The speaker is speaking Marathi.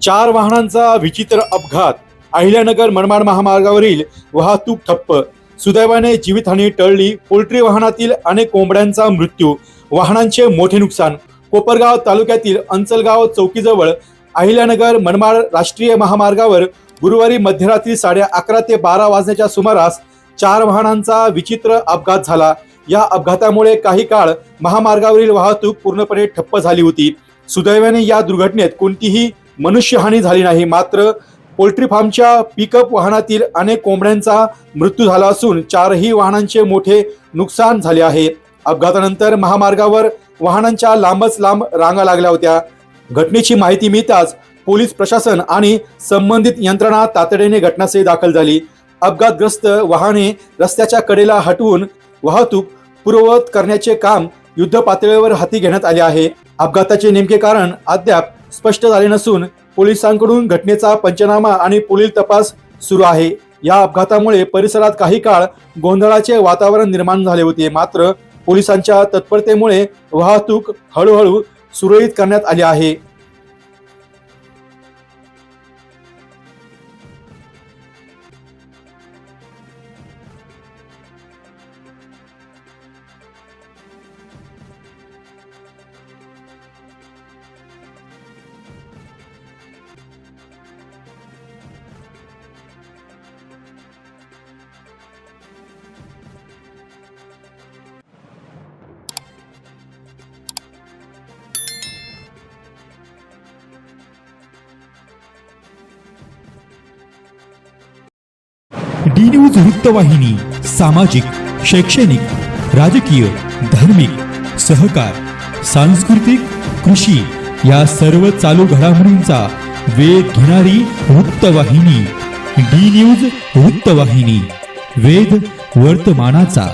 4 वाहनांचा विचित्र अपघात. अहिल्यानगर मनमाड महामार्गावरील वाहतूक ठप्प. सुदैवाने जीवितहानी टळली. पोल्ट्री वाहनातील अनेक कोंबड्यांचा मृत्यू. वाहनांचे मोठे नुकसान. कोपरगाव तालुक्यातील अंचलगाव चौकीजवळ अहिल्यानगर मनमाड राष्ट्रीय महामार्गावर गुरुवारी मध्यरात्री 11:30 ते 12 वाजण्याच्या सुमारास 4 वाहनांचा विचित्र अपघात झाला. या अपघातामुळे काही काळ महामार्गावरील वाहतूक पूर्णपणे ठप्प झाली होती. सुदैवाने या दुर्घटनेत कोणतीही मनुष्यहानी झाली नाही. मात्र पोल्ट्री फार्मच्या पिकअप वाहनातील अनेक कोंबड्यांचा मृत्यू झाला असून 4ही वाहनांचे मोठे नुकसान झाले आहे. अपघातानंतर महामार्गावर वाहनांच्या लांबच लांब रांगा लागल्या होत्या. घटनेची माहिती मिळताच पोलीस प्रशासन आणि संबंधित यंत्रणा तातडीने घटनास्थळी दाखल झाली. अपघातग्रस्त वाहने रस्त्याच्या कडेला हटवून वाहतूक पूर्ववत करण्याचे काम युद्धपातळीवर हाती घेण्यात आले आहे. अपघाताचे नेमके कारण अद्याप स्पष्ट झाले नसून पोलिसांकडून घटनेचा पंचनामा आणि पुढील तपास सुरू आहे. या अपघातामुळे परिसरात काही काळ गोंधळाचे वातावरण निर्माण झाले होते. मात्र पोलिसांच्या तत्परतेमुळे वाहतूक हळूहळू सुरळीत करण्यात आली आहे. डी न्यूज वृत्तवाहिनी सामाजिक, शैक्षणिक, राजकीय, धार्मिक, सहकार, सांस्कृतिक, कृषी या सर्व चालू घडामोडींचा वेध घेणारी वृत्तवाहिनी. डी न्यूज वृत्तवाहिनी, वेध वर्तमानाचा.